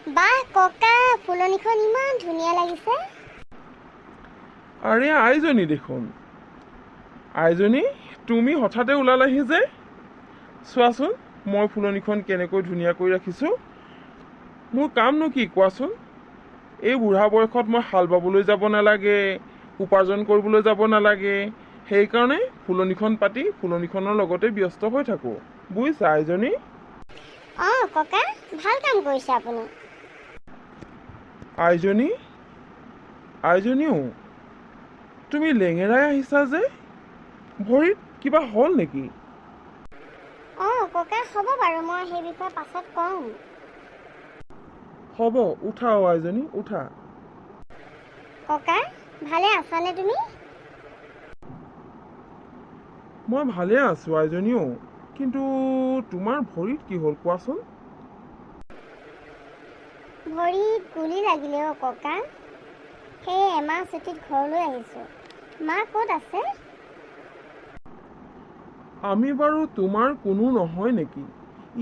বাহ ককা, ফুলনিখন ইমান ধুনীয়া লাগিছে। আৰে আইজনী দেখোন। আইজনী, তুমি হঠাতে ওলালাহি যে? চোৱাচোন মই ফুলনিখন কেনেকৈ ধুনীয়া কৰি ৰাখিছোঁ। মোৰ কামনো কি কোৱাচোন? এই বুঢ়া বয়সত মই হাল বাবলৈ যাব নালাগে, উপাৰ্জন কৰিবলৈ যাব নালাগে। সেইকাৰণে ফুলনিখন পাতি ফুলনিখনৰ লগতে ব্যস্ত হৈ থাকোঁ। বুজিছা আইজনী? অঁ ককা, ভাল কাম কৰিছে আপুনি। আইজনী, আইজনীও তুমি লেঙেৰাই আহিছা যে? ভৰিত কিবা হ'ল নেকি? অঁ ককা, হ'ব বাৰু, মই সেই বিষয়ে পাছত কম। হ'ব, উঠা অ আইজনী, উঠা। ককা, ভালে আছানে তুমি? মই ভালে আছোঁ আইজনীও, কিন্তু তোমাৰ ভৰিত কি হ'ল কোৱাচোন? ভৰিত গুলি লাগিলে অ' ককা। সেয়ে এমাহ ছুটীত ঘৰলৈ আহিছোঁ। মা ক'ত আছে? আমি বাৰু তোমাৰ কোনো নহয় নেকি?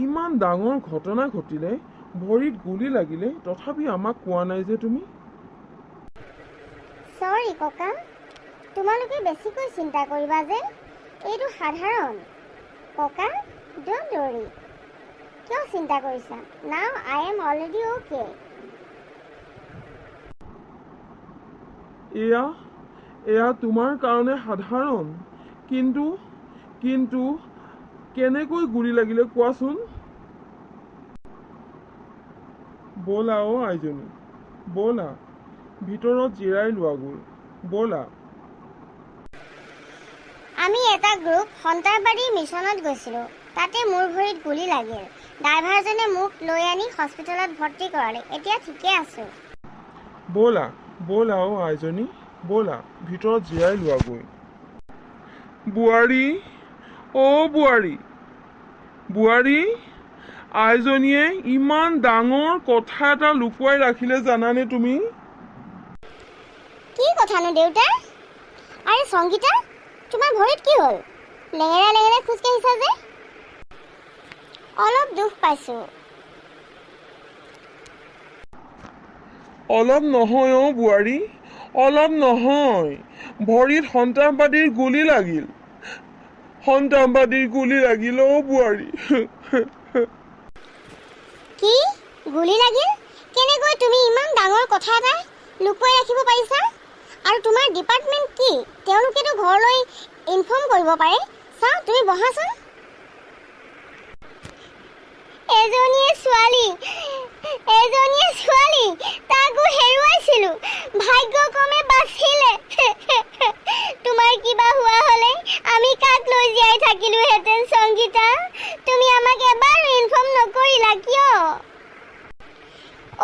ইমান ডাঙৰ ঘটনা ঘটিলে, ভৰিত গুলি লাগিলে, তথাপি আমাক কোৱা নাই যে তুমি? চৰি ককা, তোমালোকে বেছিকৈ চিন্তা কৰিবা যে। এইটো সাধাৰণ। ককা, ড'ন্ট ৱৰি। কিয় চিন্তা কৰিছা? Now I am already okay. এয়া তোমাৰ কাৰণে সাধাৰণ, কিন্তু কেনেকৈ গুলি লাগিলে কোৱাচোন? ব'লা অ' আইজনী, ব'লা ভিতৰত জিৰাই লোৱাগৈ, ব'লা। আমি এটা গ্ৰুপ সন্ত্ৰাসবাদী মিছনত গৈছিলোঁ। তাতে মোৰ ভৰিত গুলি লাগিল। ড্ৰাইভাৰজনে মোক লৈ আনি হস্পিটেলত ভৰ্তি কৰালে। এতিয়া ঠিকে আছোঁ। ব'লা অ' আইজনী, ব'লা ভিতৰত জিৰাই লোৱাগৈ। বোৱাৰী, অ' বোৱাৰী, আইজনীয়ে ইমান ডাঙৰ কথা এটা লুকুৱাই ৰাখিলে জানানে তুমি? কি কথানো দেউতা? আৰে সংগীতা, তোমাৰ ভৰিত কি হ'ল? লেঙেৰাই লেঙেৰাই খোজকাঢ়িছা যে? অলপ দুখ পাইছোঁ। অলপ নহয় অ' বোৱাৰী, অলপ নহয়। ভৰিত সন্ত্ৰাসবাদীৰ গুলি লাগিল। অ' বোৱাৰী। কি? গুলি লাগিল? কেনেকৈ তুমি ইমান ডাঙৰ কথা এটা লুকুৱাই ৰাখিব পাৰিছা? আৰু তোমাৰ ডিপাৰ্টমেণ্ট কি? তেওঁলোকেতো ঘৰলৈ ইনফৰ্ম কৰিব পাৰে। চাওঁ, তুমি বহাচোন। এজনীয়ে ছোৱালী, তাকো হেৰুৱাইছিলোঁ। ভাগ্যক্ৰমে বাচিলে। তোমাৰ কিবা হোৱা হ'লে আমি কাক লৈ জীয়াই থাকিলোহেঁতেন সংগীতা? তুমি আমাক এবাৰ ইনফৰ্ম নকৰিলা কিয়?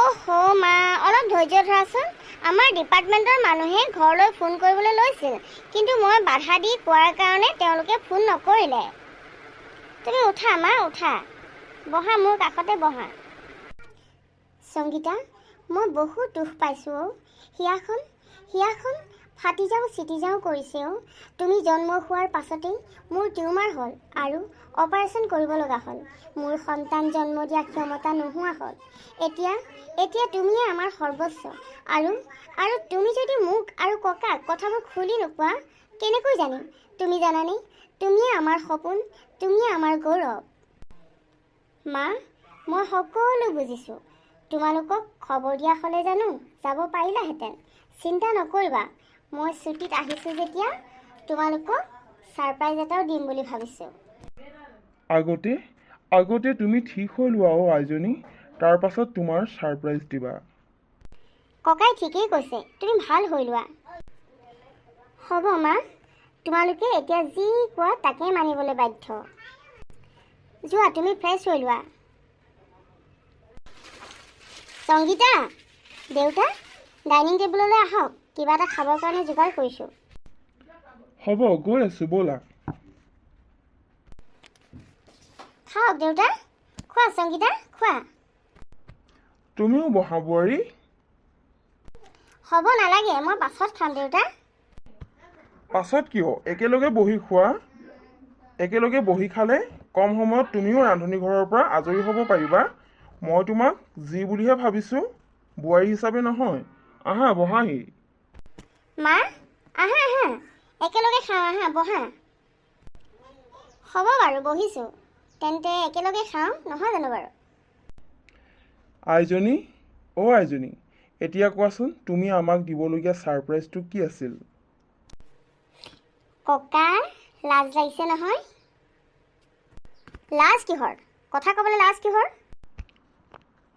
অহ' মা, অলপ ধৈৰ্য ধৰাচোন। আমাৰ ডিপাৰ্টমেণ্টৰ মানুহে ঘৰলৈ ফোন কৰিবলৈ লৈছিল, কিন্তু মই বাধা দি কোৱাৰ কাৰণে তেওঁলোকে ফোন নকৰিলে। তুমি উঠা মা, উঠা। বহা, মোৰ কাষতে বহা। সংগীতা, মই বহুত দুখ পাইছোঁ অ'। হিয়াখন ফাটি যাওঁ চিটি যাওঁ কৰিছে অ'। তুমি জন্ম হোৱাৰ পাছতেই মোৰ টিউমাৰ হ'ল আৰু অপাৰেশ্যন কৰিব লগা হ'ল। মোৰ সন্তান জন্ম দিয়া ক্ষমতা নোহোৱা হ'ল। এতিয়া তুমিয়ে আমাৰ সৰ্বস্ব। আৰু তুমি যদি মোক আৰু ককাক কথাবোৰ খুলি নোকোৱা, কেনেকৈ জানিম? তুমি জানানে, তুমিয়ে আমাৰ সপোন, তুমিয়ে আমাৰ গৌৰৱ। মা, মই সকলো বুজিছোঁ। তোমালোকক খবৰ দিয়া হ'লে জানো যাব পাৰিলাহেঁতেন। চিন্তা নকৰিবা, মই ছুটীত আহিছোঁ যেতিয়া তোমালোকক ছাৰপ্ৰাইজ এটাও দিম বুলি ভাবিছোঁ। আগতে তুমি ঠিক হৈ লোৱা অ' আইজনী, তাৰ পাছত তোমাৰ ছাৰপ্ৰাইজ দিবা। ককাই ঠিকেই কৈছে, তুমি ভাল হৈ লোৱা। হ'ব মা, তোমালোকে এতিয়া যি কোৱা তাকেই মানিবলৈ বাধ্য। যোৱা, তুমি ফ্ৰেছ হৈ লোৱা। সংগীতা, দেউতা, ডাইনিং টেবুললৈ আহক, কিবা এটা খাবৰ কাৰণে যোগাৰ কৰিছোঁ। হ'ব, গৈ আছোঁ, ব'লা। খাওক দেউতা, খোৱা সংগীতা, খোৱা। তুমিও বহা বোৱাৰী। হ'ব নালাগে, মই পাছত খাম দেউতা। পাছত কিয়? একেলগে বহি খোৱা। একেলগে বহি খালে কম সময়ত তুমিও ৰান্ধনি ঘৰৰ পৰা আজৰি হ'ব পাৰিবা। মই তোমাক যি বুলিহে ভাবিছোঁ, বোৱাৰী হিচাপে নহয়। আহা বহাহি। মা আহা আহা, একেলগে খাওঁ, আহা বহা। হ'ব বাৰু বহিছোঁ, তেন্তে একেলগে খাওঁ নহয় জানো বাৰু? আইজনী, অ' আইজনী, এতিয়া কোৱাচোন তুমি আমাক দিবলগীয়া ছাৰপ্ৰাইজটো কি আছিল? ককা, লাজ লাগিছে নহয়। লাজ কিহৰ? কথা ক'বলৈ লাজ কিহৰ?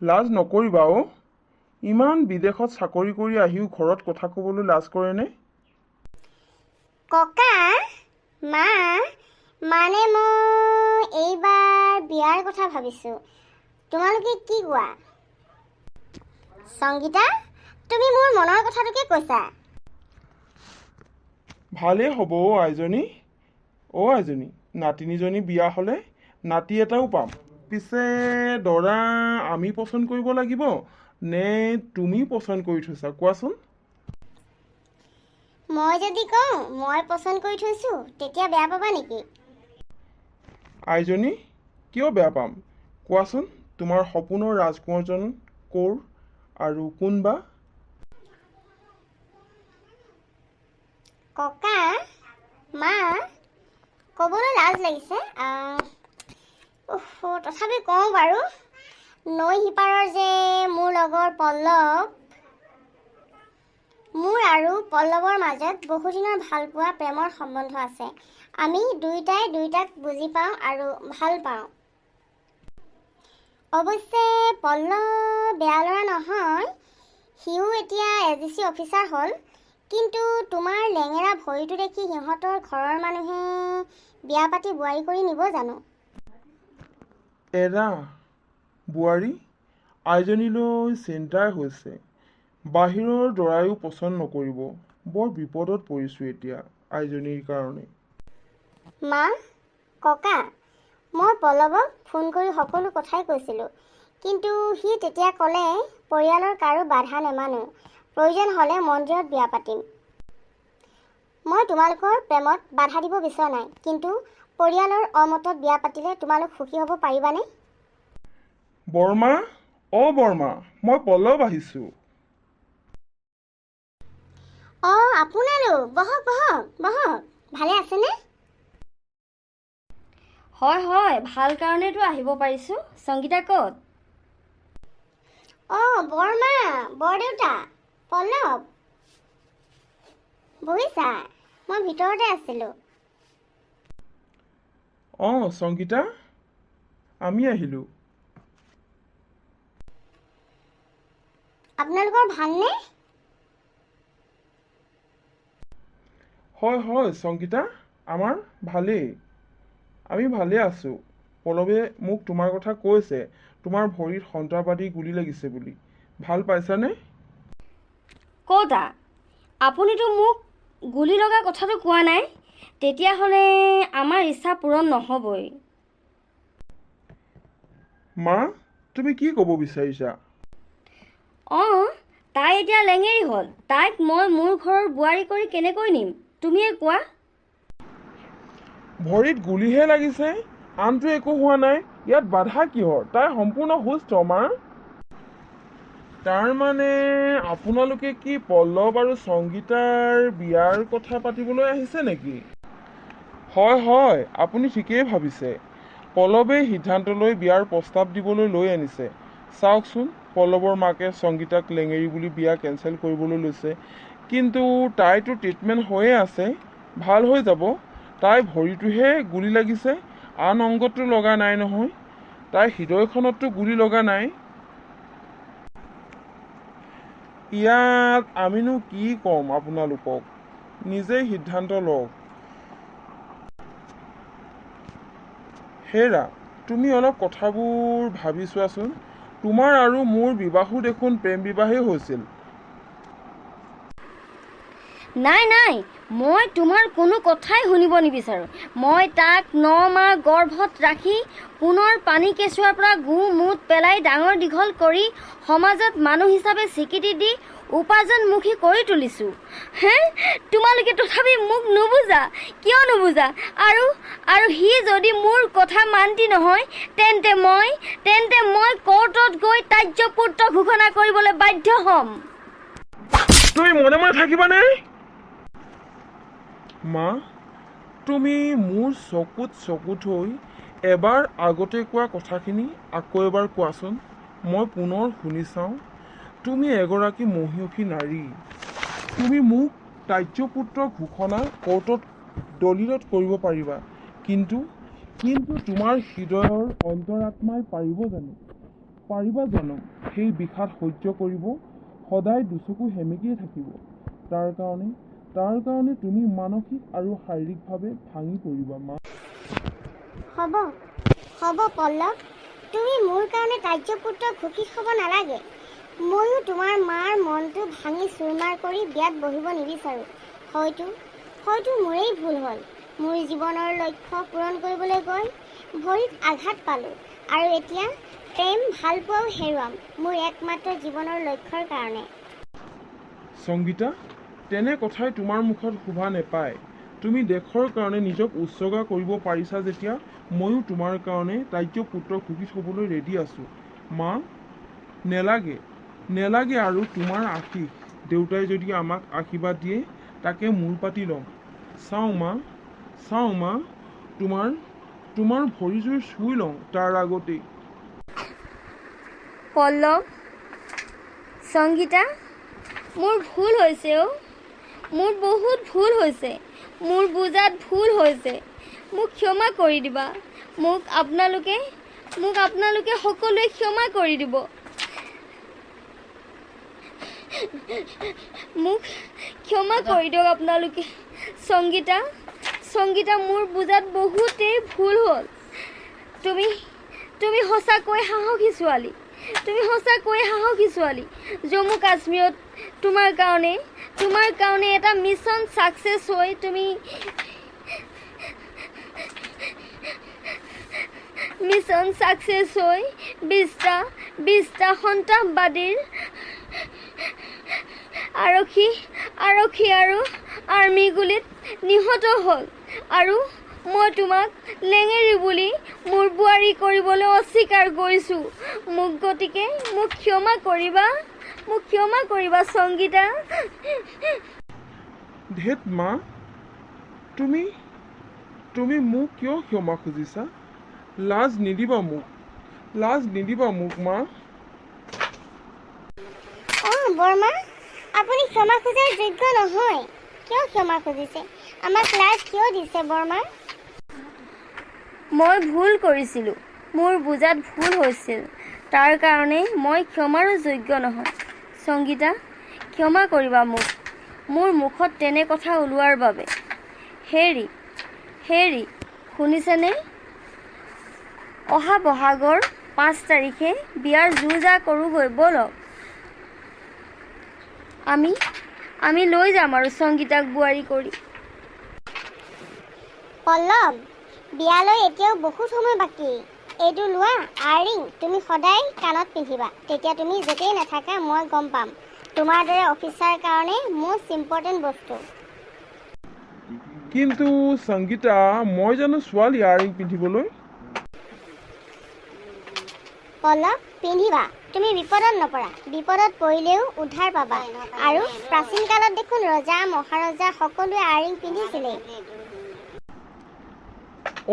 লাজ নকৰিবা অ'। ইমান বিদেশত চাকৰি কৰি আহিও ঘৰত কথা ক'বলৈ লাজ কৰেনে? ককা, মা, মানে মই এইবাৰ বিয়াৰ কথা ভাবিছোঁ। তোমালোকে কি কোৱা? সংগীতা, তুমি মোৰ মনৰ কথাটোকে কৈছা। ভালেই হ'ব অ' আইজনী। অ' আইজনী, নাতিনীজনী বিয়া হ'লে নাতি এটাও পাম। পিছে দৰা আমি পচন্দ কৰিব লাগিব নে তুমি পচন্দ কৰি থৈছা, কোৱাচোন? মই যদি কওঁ মই পচন্দ কৰি থৈছোঁ, তেতিয়া বেয়া পাবা নেকি? আইজনী, কিয় বেয়া পাম? কোৱাচোন তোমাৰ সপোনৰ ৰাজকুঁৱৰজন ক'ৰ আৰু কোন বা? ককা, মা, ক'বলৈ লাজ লাগিছে। তথাপি কওঁ বাৰু। নৈ সিপাৰৰ যে মোৰ লগৰ পল্লৱ, মোৰ আৰু পল্লৱৰ মাজত বহুদিনৰ ভালপোৱা প্ৰেমৰ সম্বন্ধ আছে। আমি দুয়োটাই দুয়োটাক বুজি পাওঁ আৰু ভাল পাওঁ। অৱশ্যে পল্লৱ বেয়া ল'ৰা নহয়, সিও এতিয়া AGC অফিচাৰ হ'ল। কিন্তু তোমাৰ লেঙেৰা ভৰিটো দেখি সিহঁতৰ ঘৰৰ মানুহে বিয়া পাতি বোৱাৰী কৰি নিব জানো? এৰা বোৱাৰী, আইজনীলৈ চিন্তাই হৈছে। বাহিৰৰ দৰায়ো পচন্দ নকৰিব। বৰ বিপদত পৰিছোঁ এতিয়া আইজনীৰ কাৰণে। মা, ককা, মই পল্লৱক ফোন কৰি সকলো কথাই কৈছিলোঁ। কিন্তু সি তেতিয়া ক'লে পৰিয়ালৰ কাৰো বাধা নেমানো, প্ৰয়োজন হ'লে মন্দিৰত বিয়া পাতিম। মই তোমালোকৰ প্ৰেমত বাধা দিব বিচৰা নাই, কিন্তু পৰিয়ালৰ অমতত বিয়া পাতিলে তোমালোক সুখী হ'ব পাৰিবানে? বৰমা, অ' বৰমা, মই পল্লৱ আহিছোঁ। অঁ, আপোনালোক বহক বহক বহক। ভালে আছেনে? হয় হয়, ভাল কাৰণেতো আহিব পাৰিছোঁ। সংগীতা ক'ত? অঁ, বৰমা, বৰদেউতা, পল্লৱ, বহিছা। মই ভিতৰতে আছিলোঁ। অঁ সংগীতা, আমি আহিলোঁ। আপোনালোকৰ ভালনে? হয় হয় সংগীতা, আমাৰ ভালেই। আমি ভালে আছোঁ। পল্লৱে মোক তোমাৰ কথা কৈছে, তোমাৰ ভৰিত সন্ত্ৰাসবাদী গুলী লাগিছে বুলি। ভাল পাইছানে? ক'তা? আপুনিতো মোক গুলি লগা কথাটো কোৱা নাই। তেতিয়াহ'লে আমাৰ ইচ্ছা পূৰণ নহ'বই। মা, তুমি কি ক'ব বিচাৰিছা? অঁ, তাই এতিয়া লেঙেৰি হ'ল। তাইক মই মোৰ ঘৰৰ বোৱাৰী কৰি কেনেকৈ নিম? তুমিয়ে কোৱা। ভৰিত গুলীহে লাগিছে, আনটো একো হোৱা নাই। ইয়াত বাধা কিহৰ? তাই সম্পূৰ্ণ সুস্থ মা। তাৰ মানে আপোনালোকে কি পল্লৱ আৰু সংগীতাৰ বিয়াৰ কথা পাতিবলৈ আহিছে নেকি? হয় হয়, আপুনি ঠিকেই ভাবিছে। পল্লৱে সিদ্ধান্ত লৈ বিয়াৰ প্ৰস্তাৱ দিবলৈ লৈ আনিছে। চাওকচোন, পল্লৱৰ মাকে সংগীতাক লেঙেৰি বুলি বিয়া কেঞ্চেল কৰিবলৈ লৈছে। কিন্তু তাইতো ট্ৰিটমেণ্ট হৈয়ে আছে, ভাল হৈ যাব। তাই ভৰিটোহে গুলী লাগিছে, আন অংগতো লগা নাই নহয়। তাইৰ হৃদয়খনততো গুলী লগা নাই। ইয়াত আমিনো কি ক'ম আপোনালোকক, নিজেই সিদ্ধান্ত লওক। হেৰা, তুমি অলপ কথাবোৰ ভাবি চোৱাচোন। তোমাৰ আৰু মোৰ বিবাহো দেখোন প্ৰেম বিবাহেই হৈছিল। নাই নাই, মই তোমাৰ কোনো কথাই শুনিব নিবিচাৰোঁ। মই তাক 9 মাহ গৰ্ভত ৰাখি পুনৰ পানী কেঁচুৱাৰ পৰা গু মুত পেলাই ডাঙৰ দীঘল কৰি সমাজত মানুহ হিচাপে স্বীকৃতি দি উপাৰ্জনমুখী কৰি তুলিছোঁ। হে, তোমালোকে তথাপি মোক নুবুজা, কিয় নুবুজা? আৰু সি যদি মোৰ কথা মান্তি নহয়, তেন্তে মই কোৰ্টত গৈ ত্যায্যপুত্ৰ ঘোষণা কৰিবলৈ বাধ্য হ'ম। তুমি মনে মনে থাকিবানে? মা, তুমি মোৰ চকুত হৈ এবাৰ আগতে কোৱা কথাখিনি আকৌ এবাৰ কোৱাচোন। মই পুনৰ শুনি চাওঁ। তুমি এগৰাকী মহিয়সী নাৰী। তুমি মোক ত্যায্যপুত্ৰ ঘোষণা কোৰ্টত দলিলত কৰিব পাৰিবা, কিন্তু তোমাৰ হৃদয়ৰ অন্তৰাত্মাই পাৰিবা জানো সেই বিষাদ সহ্য কৰিব? সদায় দুচকু সেমেকিয়ে থাকিব। তাৰ কাৰণে তুমি মানসিক আৰু শাৰীৰিকভাৱে ভাঙি পৰিবা। মা, হ'ব পল্লৱ, তুমি মোৰ কাৰণে ত্যায্যপুত্ৰ ঘোষিত হ'ব নালাগে। ময়ো তোমাৰ মাৰ মনটো ভাঙি চুৰমাৰ কৰি বিয়াত বহিব নিবিচাৰোঁ। হয়তো মোৰেই ভুল হ'ল। মোৰ জীৱনৰ লক্ষ্য পূৰণ কৰিবলৈ গৈ ভৰিত আঘাত পালোঁ, আৰু এতিয়া প্ৰেম ভালপোৱাও হেৰুৱাম মোৰ একমাত্ৰ জীৱনৰ লক্ষ্যৰ কাৰণে। সংগীতা, তেনে কথাই তোমাৰ মুখত শোভা নেপায়। তুমি দেশৰ কাৰণে নিজক উৎসৰ্গা কৰিব পাৰিছা যেতিয়া, ময়ো তোমাৰ কাৰণে ত্যায্যপুত্ৰ ঘোষিত হ'বলৈ ৰেডি আছোঁ। মা, নেলাগে আৰু তোমাৰ আশীষ। দেউতাই যদি আমাক আশীৰ্বাদ দিয়ে তাকে মূৰ পাতি ল'ম। চাওঁ মা, তোমাৰ ভৰিযোৰ চুই লওঁ তাৰ আগতেই। পল্লৱ, সংগীতা, মোৰ ভুল হৈছে অ', মোৰ বহুত ভুল হৈছে। মোৰ বুজাত ভুল হৈছে। মোক ক্ষমা কৰি দিবা। মোক আপোনালোকে সকলোৱে ক্ষমা কৰি দিব। মোক ক্ষমা কৰি দিয়ক আপোনালোকে। সংগীতা, মোৰ বুজাত বহুতেই ভুল হ'ল। তুমি সঁচাকৈ সাহসী ছোৱালী। জম্মু কাশ্মীৰত তোমাৰ কাৰণে এটা মিছন ছাকচেছ হৈ তুমি 20টা সন্ত্ৰাসবাদীৰ আৰক্ষী আৰু আৰ্মি গুলীত নিহত হ'ল, আৰু মই তোমাক লেঙেৰি বুলি মোৰ বোৱাৰী কৰিবলৈ অস্বীকাৰ কৰিছোঁ। গতিকে মোক ক্ষমা কৰিবা সংগীতা। ধেত মা, তুমি মোক কিয় ক্ষমা খুজিছা? লাজ নিদিবা মোক মা। বৰমা, আপুনি ক্ষমা খোজাৰ যোগ্য নহয়। কিয় ক্ষমা খুজিছে? আমাক লাজ কিয় দিছে বৰমা? মই ভুল কৰিছিলোঁ। মোৰ বুজাত ভুল হৈছিল। তাৰ কাৰণে মই ক্ষমাৰো যোগ্য নহয়। সংগীতা, ক্ষমা কৰিবা মোক, মোৰ মুখত তেনে কথা ওলোৱাৰ বাবে। হেৰি, শুনিছেনে? অহা বহাগৰ 5 তাৰিখে বিয়াৰ যো-জা কৰোঁগৈ ব'লক। আমি লৈ যাম আৰু সংগীতাক বোৱাৰী কৰি। পল্লৱ, বিয়ালৈ এতিয়াও বহুত সময় বাকী। এইটো লোৱা আৰিং, তুমি সদায় কাণত পিন্ধিবা। তেতিয়া তুমি য'তেই নাথাকা মই গম পাম। তোমাৰ দৰে অফিচাৰ কাৰণে মষ্ট ইম্পৰ্টেণ্ট বস্তু। কিন্তু সংগীতা, মই জানো ছোৱালী আৰিং পিন্ধিবলৈ? পল্লৱ, পিন্ধিবা। তুমি বিপদত নপৰা। বিপদত পৰিলেও উদ্ধাৰ পাবা। আৰু প্ৰাচীন কালত দেখোন ৰজা মহাৰজা সকলোৱে আৰিং পিন্ধিছিলে।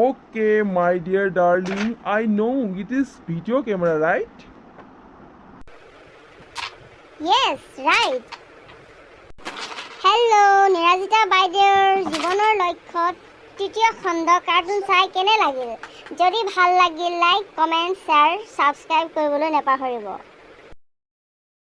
Okay, my dear darling, I know it is video camera, right? Yes, right. Hello, নিৰাজিতা বাইদেউৰ জীৱনৰ লক্ষ্যত 3য় খণ্ড কাৰ্টুন চাই কেনে লাগিল? যদি ভাল লাগিল লাইক, কমেণ্ট, শ্বেয়াৰ, ছাবস্ক্ৰাইব কৰিবলৈ নাপাহৰিব।